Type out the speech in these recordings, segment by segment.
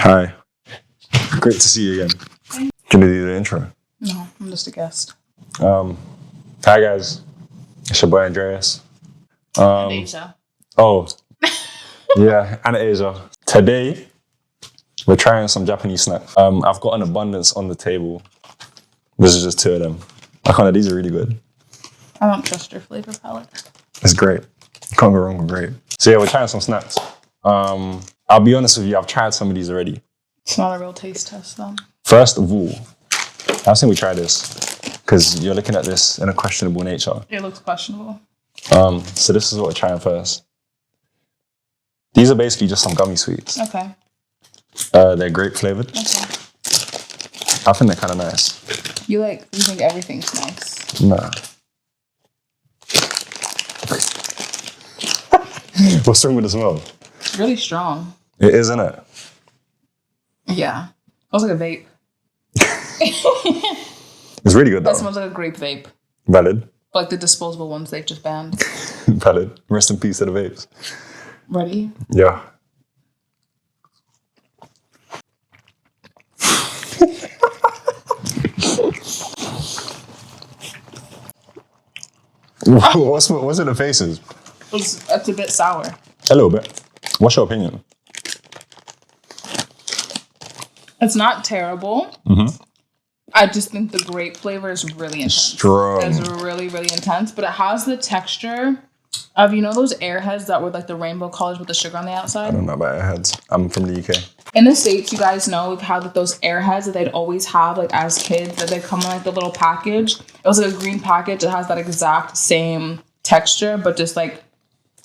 Hi. Great to see you again. Gonna do the intro. No, I'm just a guest. Hi guys. It's your boy Andreas. Asia. Oh, yeah, and Asia. Today, we're trying some Japanese snacks. I've got an abundance on the table. This is just two of them. These are really good. I don't trust your flavor palette. It's great. Can't go wrong with great. So yeah, we're trying some snacks. I'll be honest with you, I've tried some of these already. It's not a real taste test, though. First of all, I think we try this because you're looking at this in a questionable nature. It looks questionable. So this is what we're trying first. These are basically just some gummy sweets. Okay. They're grape flavored. Okay. I think they're kind of nice. You think everything's nice. Nah. What's wrong with the smell? It's really strong. It is, isn't it? Yeah. It smells like a vape. It's really good though. That smells like a grape vape. Valid. Like the disposable ones they've just banned. Valid. Rest in peace to the vapes. Ready? Yeah. What's in the faces? It's a bit sour. A little bit. What's your opinion? It's not terrible. Mm-hmm. I just think the grape flavor is really intense. Strong. It's really, really intense, but it has the texture of, those Airheads that were like the rainbow colors with the sugar on the outside? I don't know about Airheads. I'm from the UK. In the States, you guys know we've had like those Airheads that they'd always have like as kids, that they come in like the little package. It was like a green package. It has that exact same texture, but just like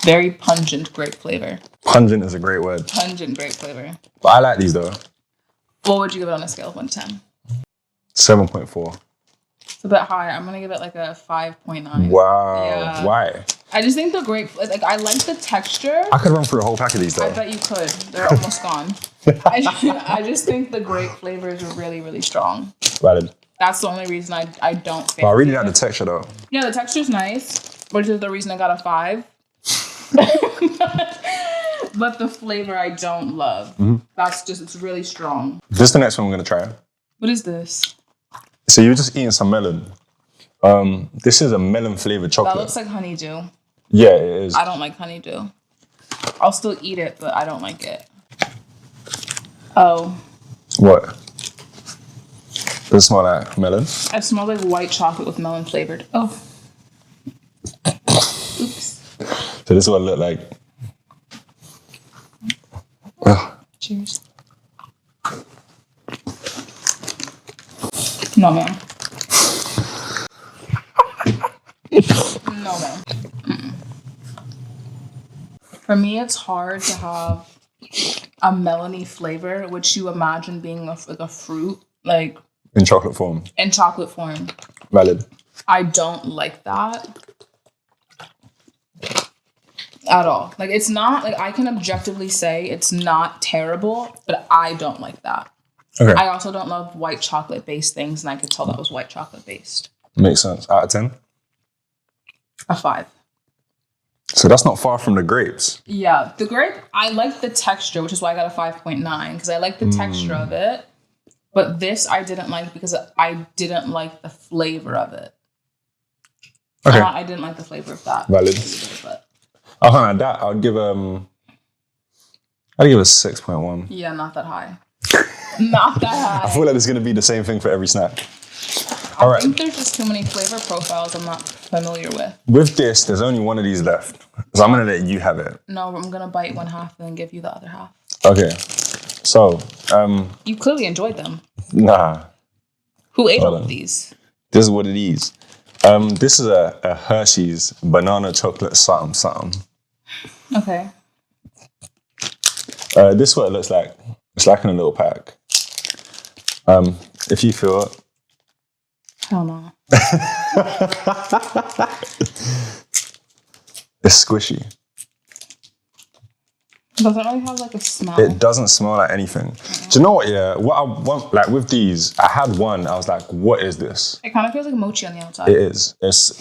very pungent grape flavor. Pungent is a great word. Pungent grape flavor. But I like these though. What would you give it on a scale of 1 to 10? 7.4. It's a bit high. I'm gonna give it like a 5.9. Wow. Yeah. Why? I just think the grape, like I like the texture. I could run through a whole pack of these though. I bet you could. They're almost gone. I just think the grape flavors are really, really strong. Valid. That's the only reason I don't But I really like the texture though. Yeah, the texture's nice, which is the reason I got a 5. But the flavor I don't love. Mm-hmm. It's really strong. This is the next one we're gonna try. What is this? So you're just eating some melon. This is a melon flavored chocolate. That looks like honeydew. Yeah, it is. I don't like honeydew. I'll still eat it, but I don't like it. Oh. What? Does it smell like melon? It smells like white chocolate with melon flavored. Oh. Oops. So this is what it looked like. Ugh. Cheers. No, ma'am. No, ma'am. Mm-mm. For me, it's hard to have a melony flavor, which you imagine being like a fruit, like in chocolate form. In chocolate form. Valid. I don't like that at all. Like, it's not, like, I can objectively say it's not terrible, but I don't like that. Okay. I also don't love white chocolate based things, and I could tell that was white chocolate based. Makes sense. Out of 10? A 5. So that's not far from the grapes. Yeah, the grape, I like the texture, which is why I got a 5.9, because I like the texture of it. But this I didn't like because I didn't like the flavor of it. Okay. I didn't like the flavor of that. Valid. But Other than that, I'd give a 6.1. yeah, not that high. Not that high. I feel like it's going to be the same thing for every snack. I think there's just too many flavor profiles I'm not familiar with. With this, there's only one of these left. So I'm going to let you have it. No, I'm going to bite one half and then give you the other half. Okay. So, you clearly enjoyed them. Nah. Who ate all of these? This is what it is. This is a Hershey's banana chocolate something. Okay. This is what it looks like. It's like in a little pack. If you feel it. Hell no. It's squishy. Doesn't really have like a smell. It doesn't smell like anything. Mm-hmm. Do you know what? Yeah, what I want, like with these, I had one. I was like, "What is this?" It kind of feels like mochi on the outside. It is.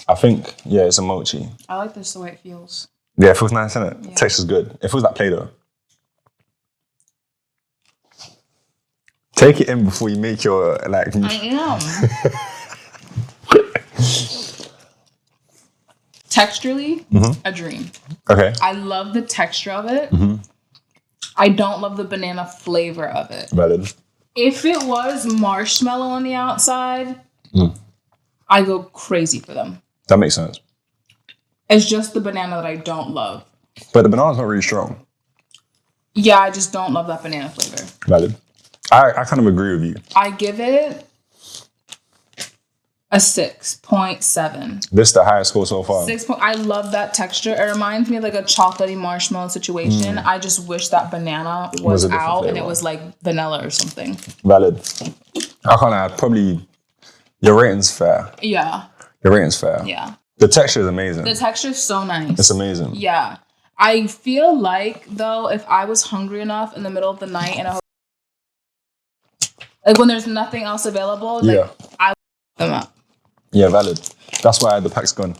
I think, it's a mochi. I like this the way it feels. Yeah, it feels nice, isn't it? Yeah. Texture's good. It feels like Play-Doh. Take it in before you make your, like... I am. Texturally, a dream. Okay. I love the texture of it. I don't love the banana flavor of it. Valid. If it was marshmallow on the outside, I go crazy for them. That makes sense. It's just the banana that I don't love. But the banana's not really strong. Yeah, I just don't love that banana flavor. Valid. I kind of agree with you. I give it a 6.7. This is the highest score so far. I love that texture. It reminds me of like a chocolatey marshmallow situation. I just wish that banana was a different out and flavor. it was like vanilla or something. Valid. I can't lie. Probably your rating's fair. Yeah. Your rating's fair. Yeah. The texture is amazing. The texture is so nice. It's amazing. Yeah. I feel like, though, if I was hungry enough in the middle of the night and like when there's nothing else available, like I would them up. Yeah, valid. That's why the pack's gone.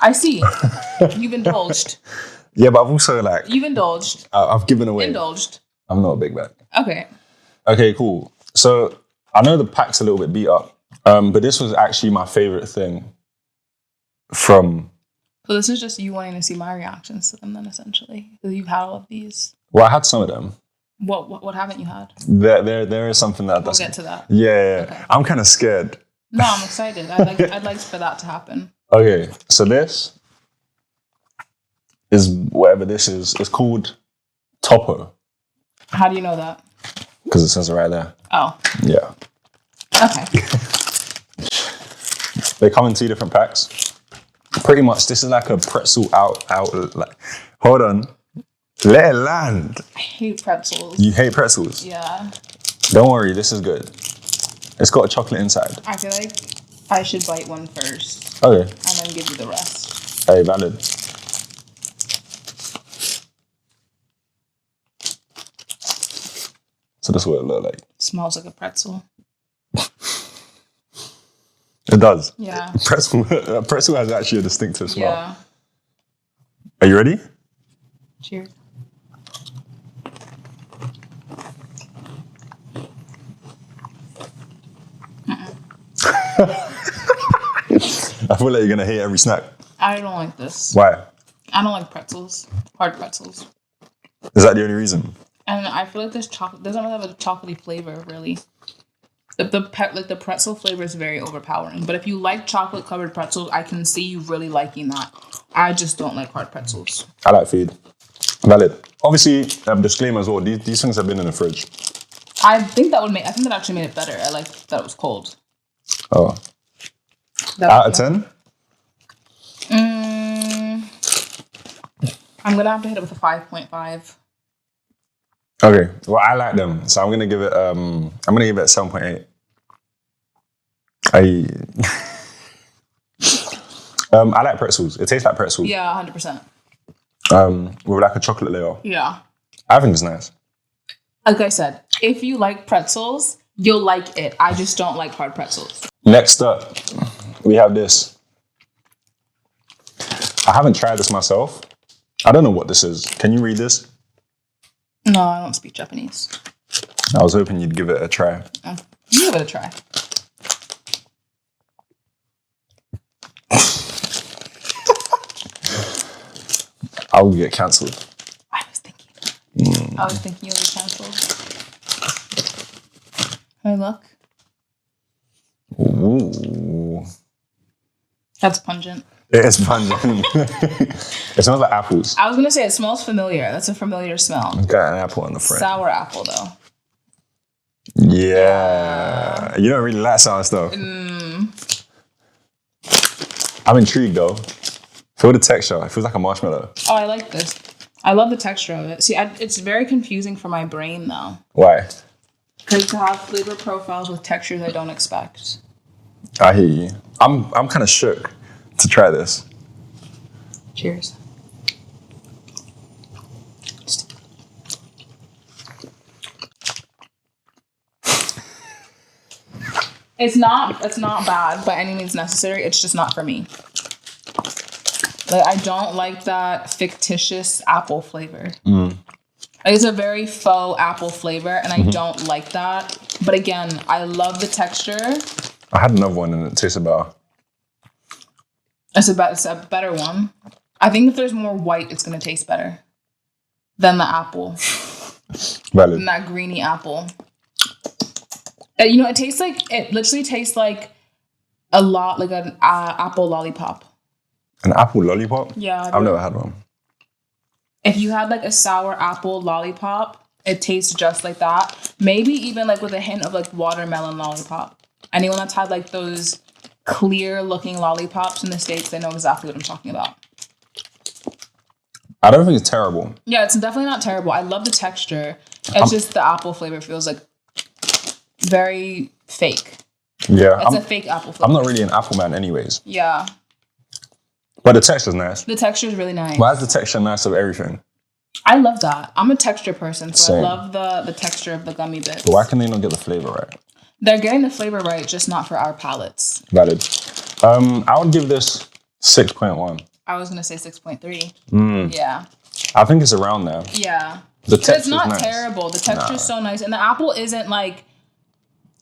I see. You've indulged. Yeah, but I've also like... You've indulged. I've given away. Indulged. I'm not a big bag. Okay. Okay, cool. So I know the pack's a little bit beat up, but this was actually my favorite thing from... So this is just you wanting to see my reactions to them then, essentially. So you've had all of these. Well, I had some of them. What haven't you had? There is something that... We'll get to that. Yeah. Okay. I'm kind of scared. No, I'm excited. I'd like for that to happen. Okay, so this is whatever this is. It's called Topo How do you know that? because it says it right there. Oh, Yeah, okay. they come in 2 different packs. Pretty much, this is like a pretzel out. Like, hold on, let it land. I hate pretzels. You hate pretzels? Yeah. Don't worry, this is good. It's got a chocolate inside. I feel like I should bite one first Okay, and then give you the rest. hey, valid. So this is what it look like. Smells like a pretzel. It does. Yeah. Pretzel has actually a distinctive smell. Yeah. Are you ready? Cheers. I feel like you're gonna hate every snack. I don't like this. Why? I don't like pretzels. Hard pretzels. Is that the only reason? And I feel like this chocolate doesn't really have a chocolatey flavor, really. The pretzel flavor is very overpowering. But if you like chocolate covered pretzels, I can see you really liking that. I just don't like hard pretzels. I like food. Valid. Obviously, disclaimer as well. These things have been in the fridge. I think that actually made it better. I like that it was cold. Oh. Out of 10? I'm gonna have to hit it with a 5.5. Okay. Well, I like them, so I'm gonna give it. I'm gonna give it a 7.8. I like pretzels. It tastes like pretzels. Yeah, 100%. With like a chocolate layer. Yeah. I think it's nice. Like I said, if you like pretzels, you'll like it. I just don't like hard pretzels. Next up, we have this. I haven't tried this myself. I don't know what this is. Can you read this? No, I don't speak Japanese. I was hoping you'd give it a try. You give it a try. I will get cancelled. I was thinking you'll be cancelled. Hey, look. Ooh. That's pungent. It is pungent. It smells like apples. I was gonna say it smells familiar. That's a familiar smell. Got an apple on the front. Sour apple, though. Yeah. You don't really like sour stuff. I'm intrigued though. Feel the texture. It feels like a marshmallow. Oh, I like this. I love the texture of it. See, it's very confusing for my brain, though. Why? Because to have flavor profiles with textures I don't expect. I hear you. I'm kind of shook to try this. Cheers. It's not bad by any means necessary. It's just not for me. Like, I don't like that fictitious apple flavor. Like, it's a very faux apple flavor, and I don't like that. But again, I love the texture. I had another one and it tasted better. It's a better one. I think if there's more white, it's gonna taste better than the apple. Valid. Than that greeny apple. It literally tastes like a lot like an apple lollipop. An apple lollipop? Yeah. I've never had one. If you had like a sour apple lollipop, it tastes just like that. Maybe even like with a hint of like watermelon lollipop. Anyone that's had like those clear looking lollipops in the States, they know exactly what I'm talking about. I don't think it's terrible. Yeah, it's definitely not terrible. I love the texture. It's just the apple flavor feels like very fake. Yeah. It's a fake apple flavor. I'm not really an apple man anyways. Yeah. But the texture's nice. The texture is really nice. Why is the texture nice of everything? I love that. I'm a texture person, so Same. I love the texture of the gummy bits. But why can they not get the flavor right? They're getting the flavor right, just not for our palates. Valid. I would give this 6.1. I was gonna say 6.3. Yeah. I think it's around there. Yeah. The But it's texture's not nice. terrible. The texture is so nice, and the apple isn't like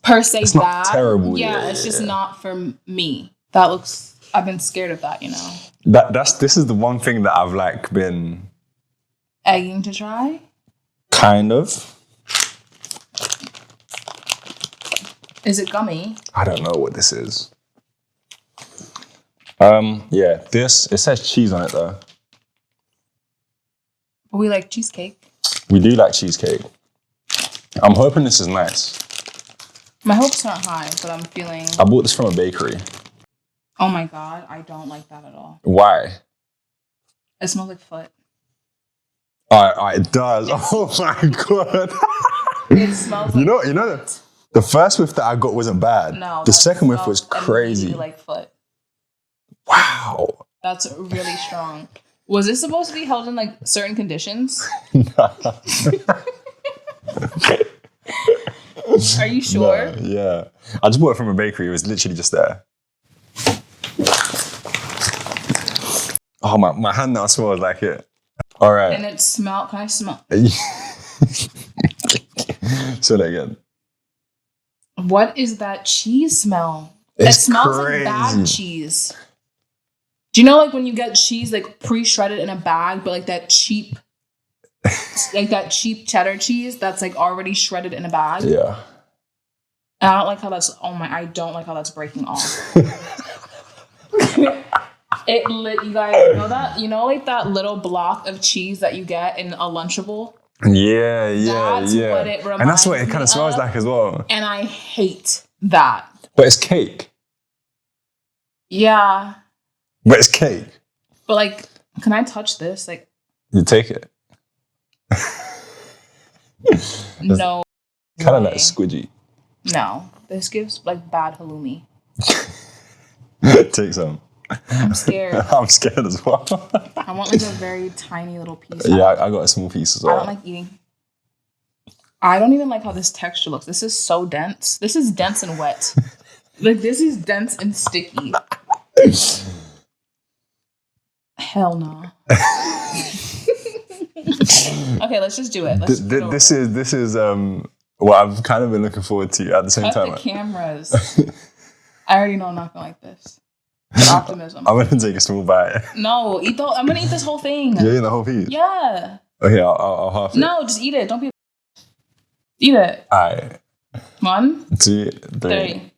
per se It's bad. not terrible, Yeah, yeah, it's just yeah. not for me. That looks. I've been scared of that, you know. This is the one thing that I've like been Egging to try. kind of. Is it gummy? I don't know what this is. Yeah, it says cheese on it though. But we like cheesecake. We do like cheesecake. I'm hoping this is nice. My hopes aren't high, but I'm feeling. I bought this from a bakery. Oh my god, I don't like that at all. Why? It smells like foot. It does. Oh my god. It smells. Like You know, the first whiff that I got wasn't bad. No. The that second whiff was smells crazy. immediately like foot. Wow. That's really strong. Was this supposed to be held in like certain conditions? Are you sure? No, yeah. I just bought it from a bakery. It was literally just there. Oh, my hand now smells like it. All right. And it smelled. Can I smell? Say that again. What is that cheese smell? It's it smells crazy. like bad cheese. Do you know like when you get cheese like pre-shredded in a bag, but like that cheap cheddar cheese that's like already shredded in a bag? Yeah. And I don't like how that's. Oh my! I don't like how that's breaking off. You guys know that? You know, like that little block of cheese that you get in a Lunchable? Yeah. That's what it And that's what it reminds kind me of smells of. like as well. And I hate that. But it's cake. Yeah. But it's cake. But like, can I touch this? Like, You take it. no. Kind of way. like squidgy. No. This gives like bad halloumi. Take some. I'm scared. I'm scared as well. I want like a very tiny little piece. Yeah, I got a small piece as well. I don't like eating. I don't even like how this texture looks. This is so dense. This is dense and wet. Like, this is dense and sticky. Hell no. Okay, let's just do it. Let's just go This is what I've kind of been looking forward to at the same Cut time. the cameras. I already know I'm not gonna like this. Optimism. I'm gonna take a small bite. No, I'm gonna eat this whole thing. You're eating the whole piece. Yeah. Okay, I'll half it. No, just eat it. Don't be. Eat it. Alright. 1, 2, 3. 3.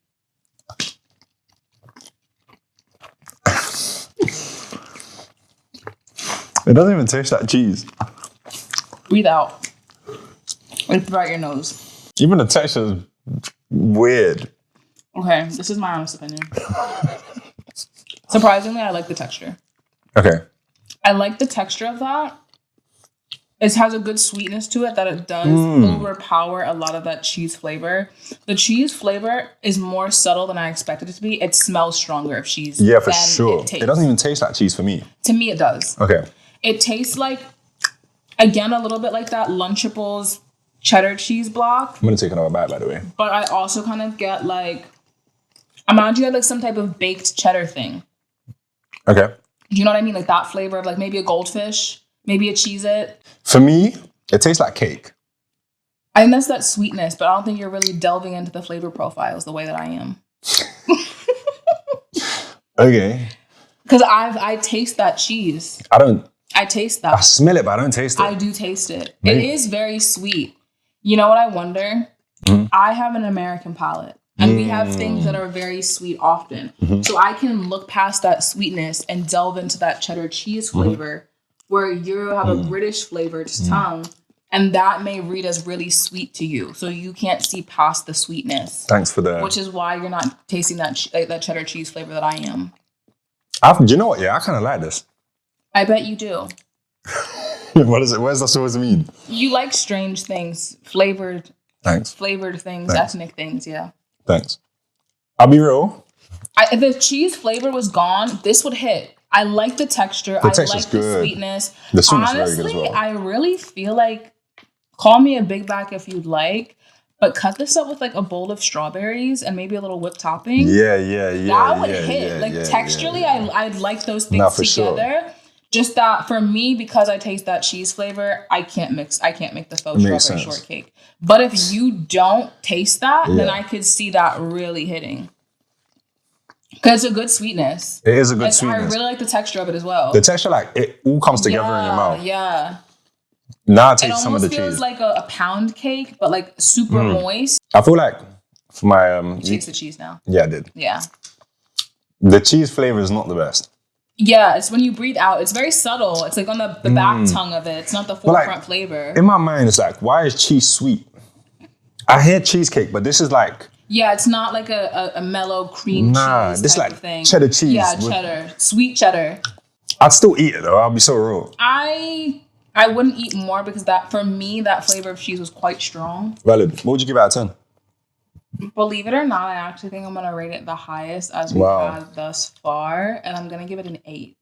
It doesn't even taste like cheese. Breathe out. Breathe out your nose. Even the texture is weird. Okay, this is my honest opinion. Surprisingly, I like the texture. Okay. I like the texture of that. It has a good sweetness to it that it does overpower a lot of that cheese flavor. The cheese flavor is more subtle than I expected it to be. It smells stronger of cheese. Yeah, for than sure. tastes. It doesn't even taste like cheese for me. To me, it does. Okay. It tastes like, again, a little bit like that Lunchables cheddar cheese block. I'm gonna take another bite, by the way. But I also kind of get like, imagine you had like some type of baked cheddar thing. Okay. Do you know what I mean? Like that flavor of like maybe a goldfish, maybe a Cheez-It. For me, it tastes like cake. I think that's that sweetness, but I don't think you're really delving into the flavor profiles the way that I am. Okay. Because I taste that cheese. I taste that. I smell it, but I don't taste it. I do taste it. Maybe. It is very sweet. You know what I wonder? I have an American palate. And we have things that are very sweet often. So I can look past that sweetness and delve into that cheddar cheese flavor where you have a British flavored tongue. And that may read as really sweet to you. So you can't see past the sweetness. Thanks for that. Which is why you're not tasting that that cheddar cheese flavor that I am. Do you know what? Yeah, I kind of like this. I bet you do. What is it? What does that supposed to mean? You like strange things, flavored Thanks. things, ethnic things, yeah. Thanks. I'll be real. If the cheese flavor was gone, this would hit. I like the texture. I like the sweetness. The sweetness is very Honestly, good as well. I really feel like, call me a big back if you'd like, but cut this up with like a bowl of strawberries and maybe a little whipped topping. Yeah. That would hit. Texturally, I'd like those things together. Sure. Just that for me, because I taste that cheese flavor, I can't make the faux strawberry shortcake. But if you don't taste that, then I could see that really hitting. Because it's a good sweetness. It is a good sweetness. I really like the texture of it as well. The texture, it all comes together in your mouth. Yeah. Now I taste some of the cheese. It almost feels like a pound cake, but like super moist. I feel like for my... You taste the cheese now. Yeah, I did. Yeah. The cheese flavor is not the best. Yeah, it's when you breathe out. It's very subtle. It's like on the back tongue of it. It's not the forefront flavor. In my mind, it's like, why is cheese sweet? I hear cheesecake, but this is like... Yeah, it's not like a mellow cream cheese this type like of thing. Cheddar cheese. Yeah, cheddar. Sweet cheddar. I'd still eat it though. I'll be so real. I wouldn't eat more because for me, that flavor of cheese was quite strong. Valid. What would you give it out of 10? Believe it or not, I actually think I'm going to rate it the highest as we've had thus far. And I'm going to give it an 8.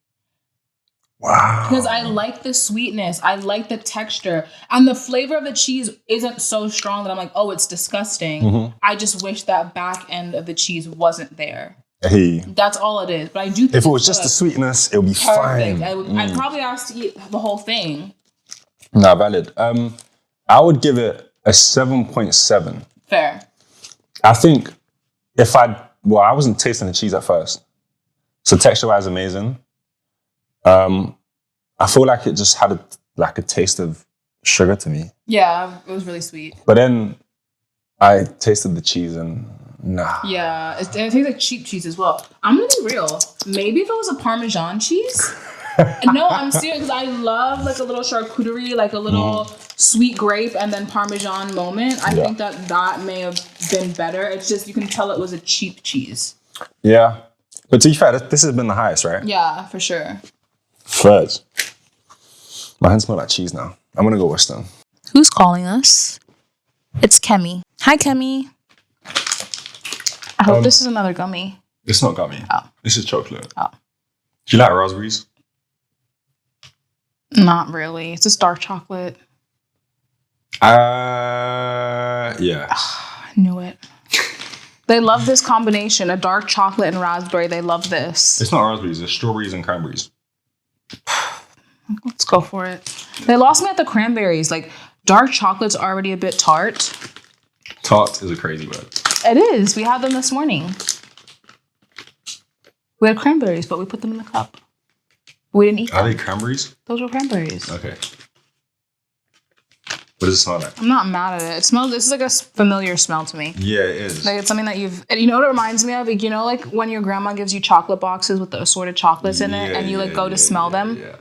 Wow. Because I like the sweetness. I like the texture. And the flavor of the cheese isn't so strong that I'm like, oh, it's disgusting. I just wish that back end of the cheese wasn't there. Hey. That's all it is. But I do think if it was just the sweetness, it would be fine. I'd probably ask to eat the whole thing. Nah, valid. I would give it a 7.7. Fair. I think I wasn't tasting the cheese at first. So texture-wise, amazing. I feel like it just had a taste of sugar to me. Yeah, it was really sweet. But then I tasted the cheese and nah. Yeah, it tastes like cheap cheese as well. I'm gonna be real. Maybe if it was a Parmesan cheese. No, I'm serious because I love like a little charcuterie, like a little sweet grape and then Parmesan moment. I think that may have been better. It's just you can tell it was a cheap cheese. Yeah. But to be fair, this has been the highest, right? Yeah, for sure. Third. My hands smell like cheese now. I'm going to go wash them. Who's calling us? It's Kemi. Hi, Kemi. I hope this is another gummy. It's not gummy. Oh. This is chocolate. Oh. Do you like raspberries? Not really. It's just dark chocolate. Yeah. I knew it. They love this combination, a dark chocolate and raspberry. They love this. It's not raspberries. It's strawberries and cranberries. Let's go for it. They lost me at the cranberries. Like, dark chocolate's already a bit tart. Tart is a crazy word. It is. We had them this morning. We had cranberries, but we put them in the cup. We didn't eat them. Are they cranberries? Those were cranberries. Okay. What does it smell like? I'm not mad at it. This is like a familiar smell to me. Yeah, it is. Like it's something that you know what it reminds me of? Like, you know, like when your grandma gives you chocolate boxes with the assorted chocolates in it and you like go to smell them? Yeah.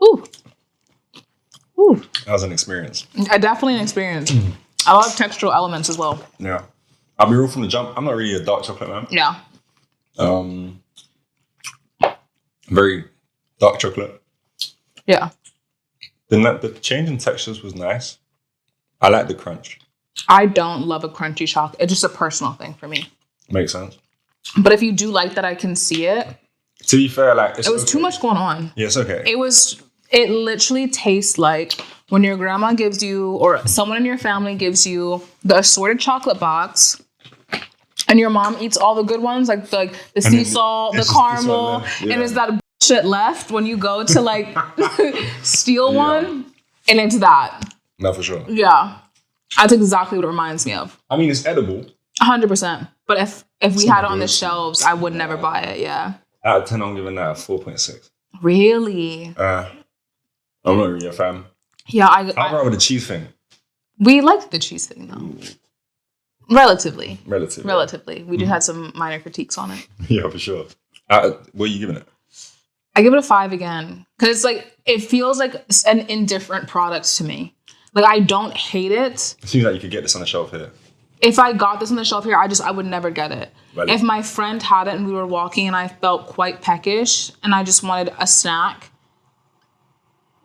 Ooh. Ooh. That was an experience. Definitely an experience. I love textural elements as well. Yeah. I'll be real from the jump. I'm not really a dark chocolate man. Yeah. Very dark chocolate. Yeah. The change in textures was nice. I like the crunch. I don't love a crunchy chocolate. It's just a personal thing for me. Makes sense. But if you do like that, I can see it. To be fair, like it was too much going on. Yeah, it's okay. It literally tastes like when your grandma gives you or someone in your family gives you the assorted chocolate box and your mom eats all the good ones, like the sea salt, the caramel, and it's that shit left when you go to like steal one, and it's that. No, for sure. Yeah, that's exactly what it reminds me of. I mean, it's edible. 100%. But if we had it on the shelves, I would never buy it. Yeah. Out of 10, I'm giving that a 4.6. Really? I'm not really a fan. Yeah, I'd rather the cheese thing. We liked the cheese thing though. Relatively. We just had some minor critiques on it. Yeah, for sure. What are you giving it? I give it a 5 again. Because it's like, it feels like an indifferent product to me. Like, I don't hate it. It seems like you could get this on the shelf here. If I got this on the shelf here, I would never get it. Right. If my friend had it and we were walking and I felt quite peckish and I just wanted a snack,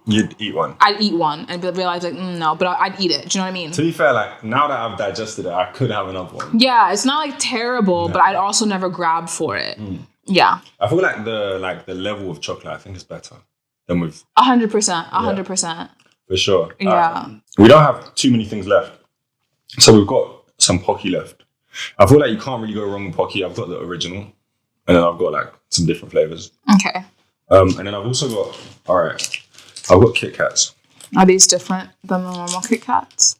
you'd eat one. I'd eat one and realize like, no, but I'd eat it. Do you know what I mean? To be fair, like now that I've digested it, I could have another one. Yeah, it's not like terrible, but I'd also never grab for it. Yeah. I feel like the level of chocolate I think is better than with 100%. 100%. For sure. Yeah. We don't have too many things left. So we've got some Pocky left. I feel like you can't really go wrong with Pocky. I've got the original. And then I've got like some different flavors. Okay. And then I've also got, I've got Kit Kats. Are these different than the normal Kit Kats?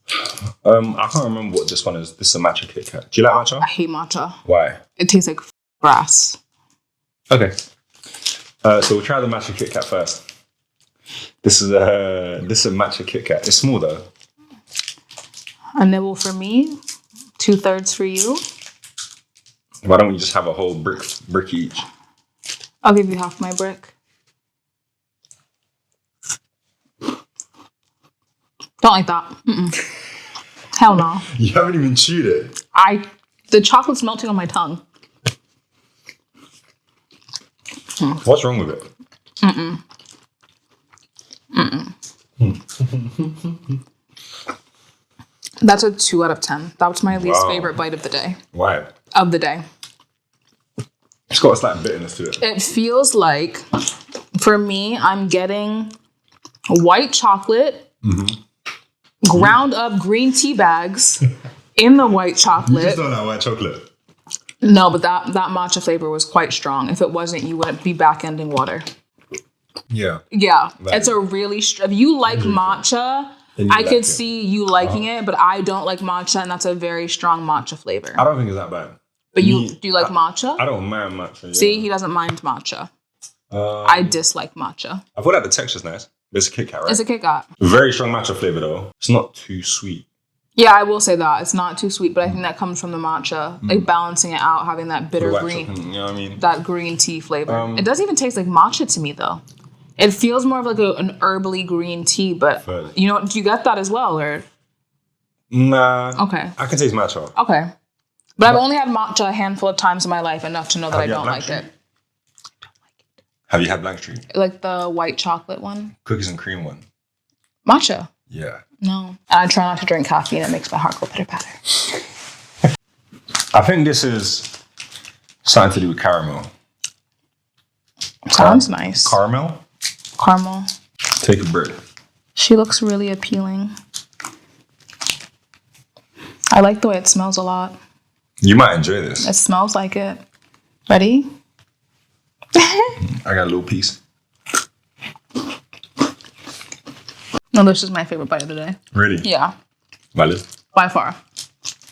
I can't remember what this one is. This is a matcha Kit Kat. Do you like matcha? I hate matcha. Why? It tastes like grass. Okay. So we'll try the matcha Kit Kat first. This is a matcha Kit Kat. It's small though. A nibble for me, 2/3 for you. Why don't we just have a whole brick each? I'll give you half my brick. Don't like that. Hell no. You haven't even chewed it. The chocolate's melting on my tongue. What's wrong with it? That's a 2 out of 10. That was my least favorite bite of the day. Why? Of the day. It's got a slight bitterness to it. It feels like, for me, I'm getting white chocolate, ground up green tea bags in the white chocolate. You just don't like white chocolate. No, but that matcha flavor was quite strong. If it wasn't, you wouldn't be back-ending water. Yeah. Yeah. It's a really... if you like matcha... I could see you liking it, but I don't like matcha, and that's a very strong matcha flavor. I don't think it's that bad. But do you like matcha? I don't mind matcha. Yeah. See, he doesn't mind matcha. I dislike matcha. I feel like the texture's nice. It's a Kit Kat, right? It's a Kit Kat. Very strong matcha flavor though. It's not too sweet. Yeah, I will say that. It's not too sweet, but I think that comes from the matcha. Like balancing it out, having that bitter green. Chocolate, you know what I mean? That green tea flavor. It doesn't even taste like matcha to me though. It feels more of like an herbally green tea, but you know what? Do you get that as well, or? Nah. Okay. I can taste matcha. Okay. But I've only had matcha a handful of times in my life, enough to know that I don't like it. Have you had Black Tree? Like the white chocolate one? Cookies and cream one. Matcha? Yeah. No. And I try not to drink caffeine. It makes my heart go pitter-patter. I think this is something to do with caramel. Sounds nice. Caramel? Caramel. Take a bread. She looks really appealing. I like the way it smells a lot. You might enjoy this. It smells like it. Ready? I got a little piece. No, this is my favorite bite of the day. Really? Yeah. Valid. By far.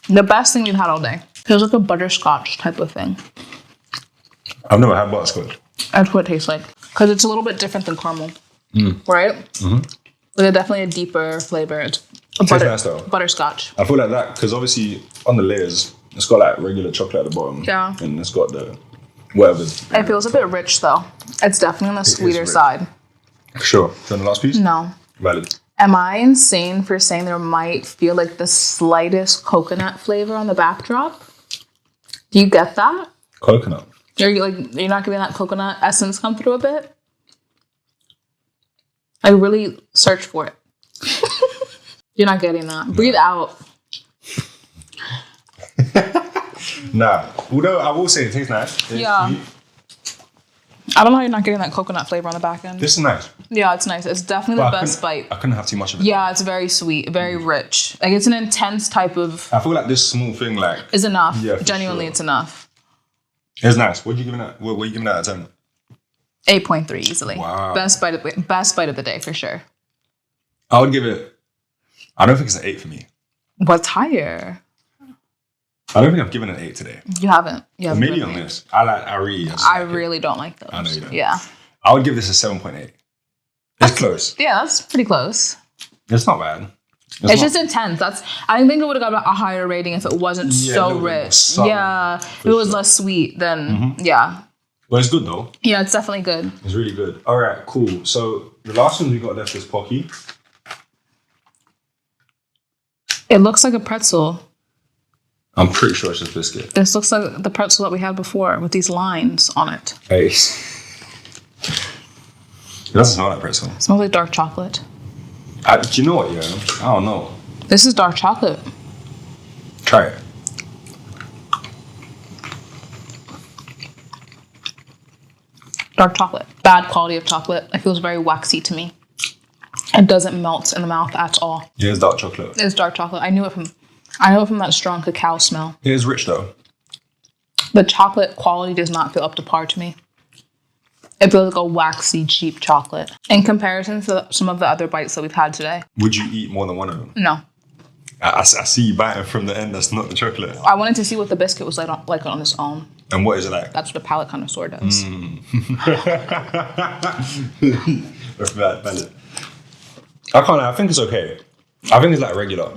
The best thing we've had all day. Feels like a butterscotch type of thing. I've never had butterscotch. That's what it tastes like. Because it's a little bit different than caramel. Right? Like definitely a deeper flavor. It's Tastes nice though. Butterscotch. I feel like that because obviously on the layers, it's got like regular chocolate at the bottom. Yeah. And it's got the whatever. It feels a bit rich though. It's definitely on the sweeter side. Sure. Do you want the last piece? No. Valid. Am I insane for saying there might feel like the slightest coconut flavor on the backdrop? Do you get that? Coconut. You're not getting that coconut essence come through a bit? I really search for it. You're not getting that. No. Breathe out. Nah. Although I will say it tastes nice. Yeah. Sweet. I don't know how you're not getting that coconut flavor on the back end. This is nice. Yeah, it's nice. It's definitely the best bite. I couldn't have too much of it. Yeah, it's very sweet, very rich. Like it's an intense type of... I feel like this small thing like... is enough. Yeah, Genuinely, sure. It's enough. It's nice. What are you giving that? What are you giving that out of 10? 8.3 easily. Wow. Best bite of the day for sure. I would give it. I don't think it's an 8 for me. What's higher? I don't think I've given an 8 today. You haven't. You haven't Maybe given on me. this. I really don't like those. I know you don't. Yeah. I would give this a 7.8. It's close. Yeah, that's pretty close. It's not bad. It's just intense. I think it would have got a higher rating if it wasn't so rich. Yeah. If it was less sweet, then yeah. Well, it's good though. Yeah, it's definitely good. It's really good. All right, cool. So the last one we got left is Pocky. It looks like a pretzel. I'm pretty sure it's just biscuit. This looks like the pretzel that we had before with these lines on it. Hey. It doesn't smell like pretzel. It smells like dark chocolate. Do you know what, yeah? I don't know. This is dark chocolate. Try it. Dark chocolate. Bad quality of chocolate. It feels very waxy to me. It doesn't melt in the mouth at all. Yeah, it's dark chocolate. It's dark chocolate. I know it from that strong cacao smell. It is rich though. The chocolate quality does not feel up to par to me. It feels like a waxy, cheap chocolate. In comparison to some of the other bites that we've had today. Would you eat more than one of them? No. I see you biting from the end that's not the chocolate. I wanted to see what the biscuit was like on its own. And what is it like? That's what a palate connoisseur does. That's valid. I think it's okay. I think it's like regular.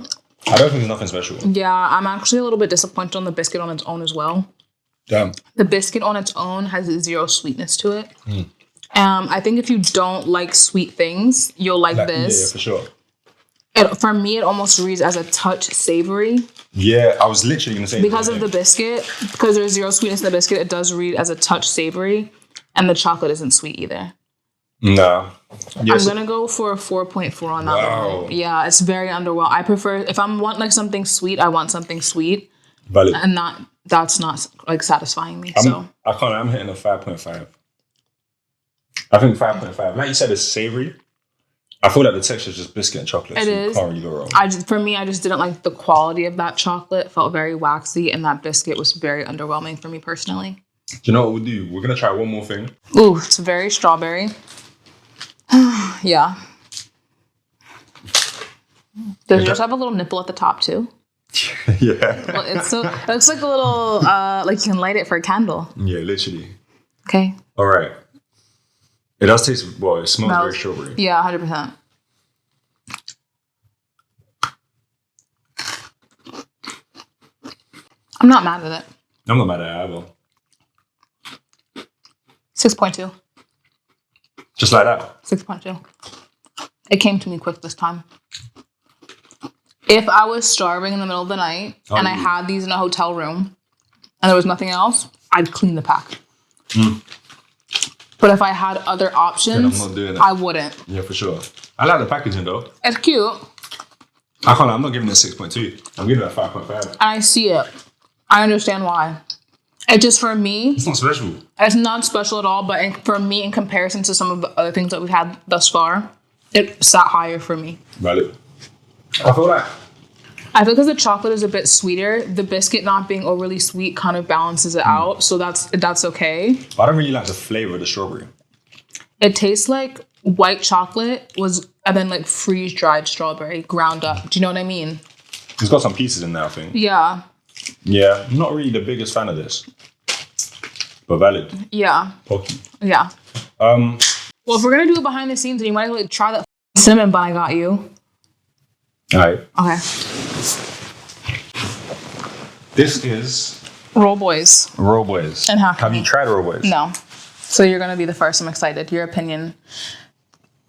I don't think there's nothing special. Yeah, I'm actually a little bit disappointed on the biscuit on its own as well. Damn. The biscuit on its own has zero sweetness to it. I think if you don't like sweet things, you'll like this. Yeah, for sure. For me, it almost reads as a touch savory. Yeah, I was literally going to say because of the biscuit, because there's zero sweetness in the biscuit, it does read as a touch savory, and the chocolate isn't sweet either. No. Yes. I'm gonna go for a 4.4 on that Wow. one. Yeah, it's very underwhelming. I prefer if I want like something sweet, I want something sweet, Valid. and that's not like satisfying me. I'm hitting a 5.5. I think 5.5. Like you said, it's savory. I feel like the texture is just biscuit and chocolate. It is. You can't really go wrong. I just didn't like the quality of that chocolate. It felt very waxy, and that biscuit was very underwhelming for me personally. Do you know what we'll do? We're gonna try one more thing. Ooh, it's very strawberry. Yeah. Does yours have a little nipple at the top too? Yeah. Well, it looks like a little like you can light it for a candle. Yeah, literally. Okay. All right. It does taste, well, it smells very strawberry. Yeah, 100%. I'm not mad at it. I'm not mad at it either. 6.2. Just like that. 6.2. It came to me quick this time. If I was starving in the middle of the night and I had these in a hotel room and there was nothing else, I'd clean the pack. But if I had other options, I'm not doing it. I wouldn't. Yeah, for sure. I like the packaging though. It's cute. I'm not giving it a 6.2. I'm giving it a 5.5. And I see it. I understand why. It just, for me, It's not special. it's not special at all, but for me, in comparison to some of the other things that we've had thus far, it sat higher for me. Valid. I feel because the chocolate is a bit sweeter, the biscuit not being overly sweet kind of balances it out, so that's okay. I don't really like the flavor of the strawberry. It tastes like white chocolate and then like freeze-dried strawberry ground up. Do you know what I mean? It's got some pieces in there, I think. Yeah. Yeah, I'm not really the biggest fan of this. But valid. Yeah. Pocky. Yeah. Well, if we're gonna do it behind the scenes, then you might like try that cinnamon bun I got you. Alright. Okay. This is Roll Boys. Roll Boys. And how Have you tried Roll Boys? No. So you're gonna be the first. I'm excited. Your opinion.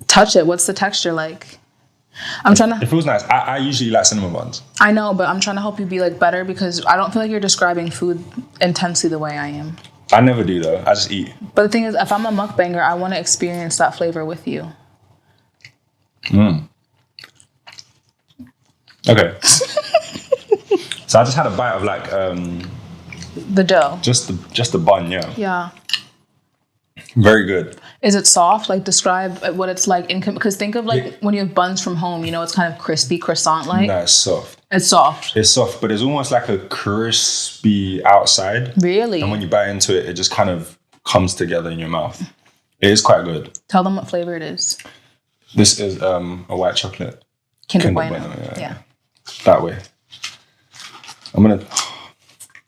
Touch it. What's the texture like? It feels nice. I usually like cinnamon buns. I know, but I'm trying to help you be like better because I don't feel like you're describing food intensely the way I am. I never do though. I just eat. But the thing is, if I'm a mukbanger, I want to experience that flavor with you. Okay. So I just had a bite of like The dough. just the bun, yeah. Yeah. Very good. Is it soft? Like describe what it's like because think of like when you have buns from home, it's kind of crispy, croissant-like. No, it's soft. It's soft. It's soft, but it's almost like a crispy outside. Really? And when you bite into it, it just kind of comes together in your mouth. It is quite good. Tell them what flavor it is. This is a white chocolate. Kinder Bueno, Bueno. Yeah. That way. I'm gonna.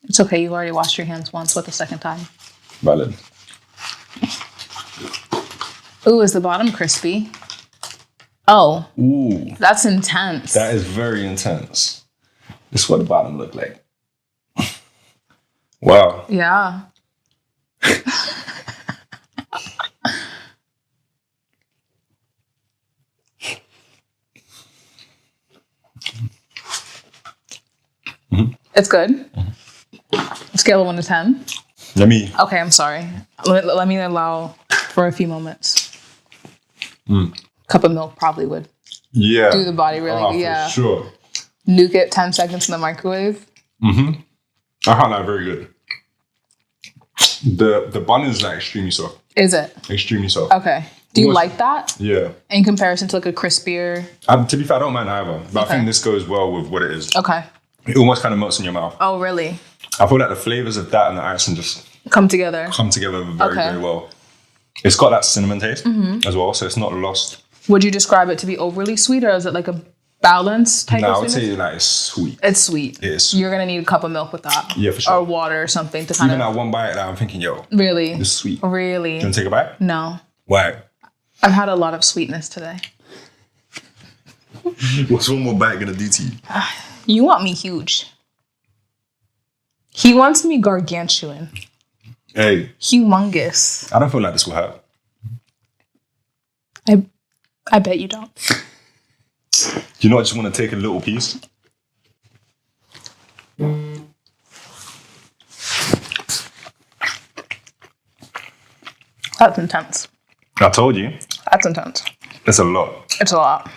It's okay. You've already washed your hands once. What the second time? Valid. Ooh, is the bottom crispy? Oh. Ooh. That's intense. That is very intense. This is what the bottom looked like. Wow. Yeah. It's good. Scale of 1 to 10. Let me. Okay, I'm sorry. Let me allow for a few moments. Cup of milk probably would Yeah. do the body really. Oh, Yeah. for sure. Nuke it 10 seconds in the microwave. I found that very good. The bun is like extremely soft. Is it? Extremely soft. Okay. Do you Almost- like that Yeah. in comparison to like a crispier? To be fair, I don't mind either. But I Okay. think this goes well with what it is. Okay. It almost kind of melts in your mouth. Oh, really? I feel like the flavors of that and the icing just Come together. come together very, Okay. very well. It's got that cinnamon taste as well, so it's not lost. Would you describe it to be overly sweet, or is it like a balanced type No, I of would sweetness? say like it's sweet. It's sweet. It is. You're gonna need a cup of milk with that. Yeah, for sure. Or water or something to kind Even of. that one bite, that I'm thinking, yo, Really? this is sweet. Really? You want to take a bite? No. Why? I've had a lot of sweetness today. What's one more bite gonna do to you? You want me huge. He wants me gargantuan. Hey, Humongous. I don't feel like this will hurt. I bet you don't. You know, I just want to take a little piece. That's intense. I told you, That's intense. it's a lot. It's a lot.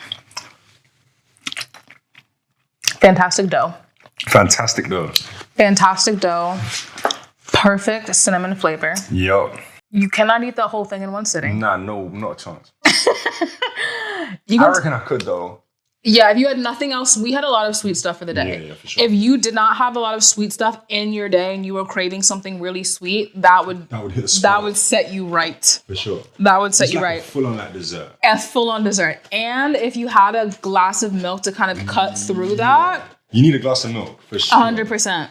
Fantastic dough. Fantastic though. Fantastic dough. Perfect cinnamon flavor. Yo, You cannot eat the whole thing in one sitting. nah, no, not a chance. You I can reckon I could though. Yeah, if you had nothing else, we had a lot of sweet stuff for the day. Yeah, for sure. If you did not have a lot of sweet stuff in your day and you were craving something really sweet, that would hit the spot. that would set you right. for sure. That would set It's you like right. full on like dessert. A full on dessert. And if you had a glass of milk to kind of cut through that, You need a glass of milk for sure. 100%.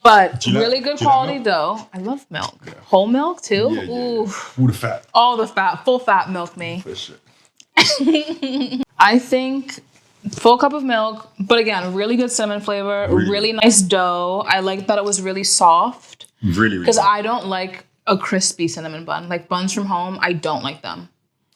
But you like- really good do you like quality milk? though. I love milk. Whole milk too. Yeah, yeah. Ooh, All the fat all the fat, full fat milk me. for sure. I think full cup of milk, but again, really good cinnamon flavor, really nice dough. I like that it was really soft Really, really. because I don't like a crispy cinnamon bun. Like buns from home, I don't like them.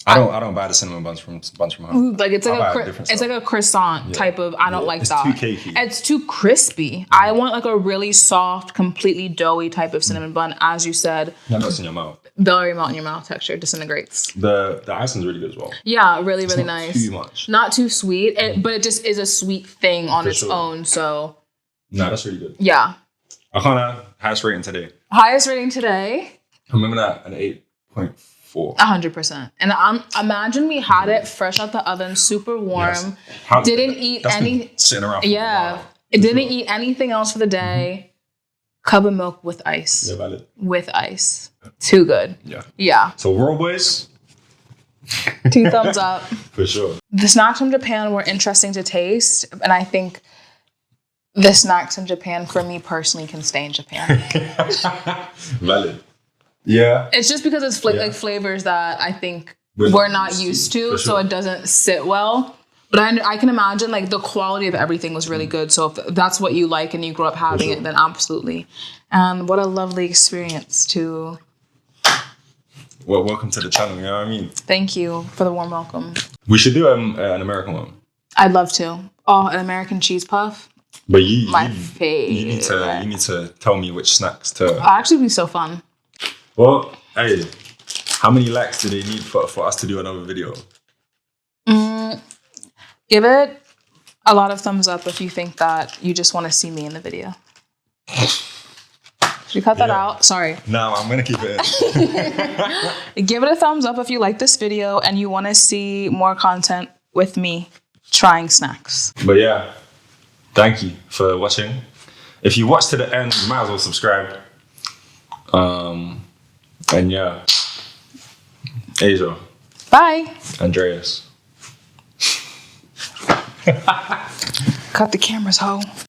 I don't buy the cinnamon buns from home. Like it's I'll buy like different it's stuff. like a croissant type of. I don't like it's that. too cakey. It's too crispy. I want like a really soft, completely doughy type of cinnamon bun. As you said, That melts in your mouth. very melt in your mouth texture, disintegrates. The icing's really good as well. Yeah, really, really Not nice. too much. Not too sweet, but it just is a sweet thing on its sure. own. So Nah, that's really good. yeah. I can't have highest rating today. Highest rating today, I remember that an 8.4. 100%. And imagine we had it fresh out the oven, super warm. Yes. Didn't eat That's been any. sitting around. For Yeah. a while. It didn't eat anything else for the day. Cup of milk with ice. Yeah, valid. With ice. Too good. Yeah. Yeah. So Royal Boys, 2 thumbs up. for sure. The snacks from Japan were interesting to taste. And I think the snacks in Japan, for me personally, can stay in Japan. Valid. Yeah. It's just because it's like flavors that I think We're we're not not used used to, to, for so sure. it doesn't sit well. But I can imagine like the quality of everything was really good. So if that's what you like and you grew up having sure. it, then absolutely. And what a lovely experience to Well, welcome to the channel. You know what I mean? thank you for the warm welcome. We should do an American one. I'd love to. Oh, an American cheese puff. But you Favorite. you need to tell me which snacks to. Actually, it'd be so fun. Well, hey, how many likes do they need for us to do another video? Give it a lot of thumbs up if you think that you just want to see me in the video. Should we cut that Yeah. out? Sorry. No, I'm gonna keep it in. Give it a thumbs up if you like this video and you want to see more content with me trying snacks. But yeah, thank you for watching. If you watched to the end, you might as well subscribe. And yeah, Asia. Bye. Andreas. Cut the cameras, ho.